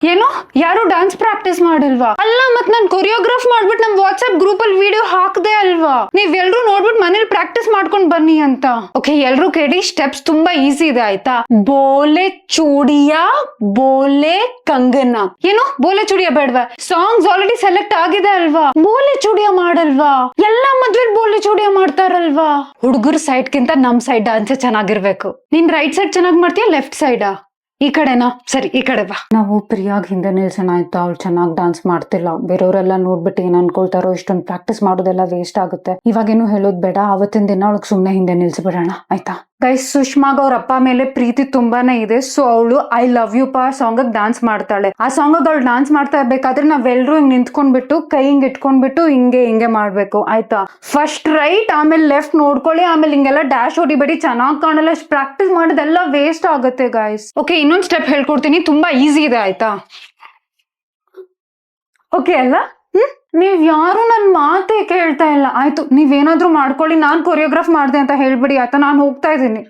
ಏನು ಯಾರು dance practice ಮಾಡಿಲ್ವಾ? ಅಲ್ಲ ಮತ್ ನಾನ್ ಕೊರಿಯೋಗ್ರಾಫ್ ಮಾಡ್ಬಿಟ್ಟು ನಮ್ ವಾಟ್ಸ್ಆಪ್ ಗ್ರೂಪ್ ಅಲ್ಲಿ ವಿಡಿಯೋ ಹಾಕ್ದೆ ಅಲ್ವಾ? ನೀವ್ ಎಲ್ರು ನೋಡ್ಬಿಟ್ಟು ಮನೇಲಿ ಪ್ರಾಕ್ಟೀಸ್ ಮಾಡ್ಕೊಂಡ್ ಬನ್ನಿ ಅಂತ. ಓಕೆ, ಎಲ್ರು ಕೇಳಿ, ಸ್ಟೆಪ್ಸ್ ತುಂಬಾ ಈಸಿ ಇದೆ ಆಯ್ತಾ. ಬೋಲೆ ಚೂಡಿಯಾ, ಬೋಲೆ ಕಂಗನಾ. ಏನು ಬೋಲೆ ಚೂಡಿಯಾ ಬೇಡವಾ? ಸಾಂಗ್ಸ್ ಆಲ್ರೆಡಿ ಸೆಲೆಕ್ಟ್ ಆಗಿದೆ ಅಲ್ವಾ? ಬೋಲೆ ಚೂಡಿಯಾ ಮಾಡಲ್ವಾ? ಎಲ್ಲಾ ಮದ್ವೆಲ್ ಬೋಲೆ ಚೂಡಿಯಾ ಮಾಡ್ತಾರಲ್ವಾ? ಹುಡುಗರ ಸೈಡ್ ಗಿಂತ ನಮ್ ಸೈಡ್ ಡಾನ್ಸ್ ಚೆನ್ನಾಗಿರ್ಬೇಕು. ನೀನ್ ರೈಟ್ ಸೈಡ್ ಚೆನ್ನಾಗ್ ಮಾಡ್ತೀಯಾ ಲೆಫ್ಟ್ ಸೈಡಾ? ಈ ಕಡೆನಾ? ಸರಿ, ಈ ಕಡೆ ಬಾ. ನಾವು ಪ್ರಿಯಾಗ್ ಹಿಂದೆ ನಿಲ್ಸೋಣ ಆಯ್ತಾ? ಅವ್ಳು ಚೆನ್ನಾಗಿ ಡಾನ್ಸ್ ಮಾಡ್ತಿಲ್ಲ. ಬೇರೆಯವರೆಲ್ಲ ನೋಡ್ಬಿಟ್ಟು ಏನ್ ಅನ್ಕೊಳ್ತಾರೋ, ಇಷ್ಟೊಂದು ಪ್ರಾಕ್ಟೀಸ್ ಮಾಡೋದೆಲ್ಲ ವೇಸ್ಟ್ ಆಗುತ್ತೆ. ಇವಾಗೇನು ಹೇಳೋದ್ ಬೇಡ. ಅವತ್ತಿನ ದಿನ ಅವಳಿಗೆ ಸುಮ್ನೆ ಹಿಂದೆ ನಿಲ್ಸ್ಬಿಡೋಣ ಆಯ್ತಾ? ಗೈಸ್, ಸುಷ್ಮಾಗ್ ಅವ್ರ ಅಪ್ಪ ಮೇಲೆ ಪ್ರೀತಿ ತುಂಬಾನೇ ಇದೆ. ಸೊ ಅವಳು ಐ ಲವ್ ಯು ಪಾ ಸಾಂಗ್ ಡಾನ್ಸ್ ಮಾಡ್ತಾಳೆ. ಆ ಸಾಂಗ್ ಅವಳು ಡಾನ್ಸ್ ಮಾಡ್ತಾ ಇರ್ಬೇಕಾದ್ರೆ ನಾವೆಲ್ರು ಹಿಂಗ್ ನಿಂತ್ಕೊಂಡ್ಬಿಟ್ಟು ಕೈ ಹಿಂಗ್ ಇಟ್ಕೊಂಡ್ಬಿಟ್ಟು ಹಿಂಗೆ ಮಾಡ್ಬೇಕು ಆಯ್ತಾ? ಫಸ್ಟ್ ರೈಟ್, ಆಮೇಲೆ ಲೆಫ್ಟ್ ನೋಡ್ಕೊಳ್ಳಿ, ಆಮೇಲೆ ಹಿಂಗೆಲ್ಲ ಡ್ಯಾಶ್ ಹೊಡಿಬೇಡಿ, ಚೆನ್ನಾಗ್ ಕಾಣಲ್ಲ. ಪ್ರಾಕ್ಟೀಸ್ ಮಾಡೋದೆಲ್ಲ ವೇಸ್ಟ್ ಆಗುತ್ತೆ ಗೈಸ್. ಓಕೆ, ಇನ್ನೊಂದ್ ಸ್ಟೆಪ್ ಹೇಳ್ಕೊಡ್ತೀನಿ, ತುಂಬಾ ಈಸಿ ಇದೆ ಆಯ್ತಾ? ಓಕೆ ಅಲ್ಲ? ನೀವ್ ಯಾರು ನನ್ ಮಾತೇ ಕೇಳ್ತಾ ಇಲ್ಲ. ಆಯ್ತು, ನೀವೇನಾದ್ರೂ ಮಾಡ್ಕೊಳ್ಳಿ, ನಾನ್ ಕೊರಿಯೋಗ್ರಾಫ್ ಮಾಡ್ದೆ ಅಂತ ಹೇಳ್ಬಿಡಿ ಆಯ್ತಾ? ನಾನು ಹೋಗ್ತಾ ಇದ್ದೀನಿ.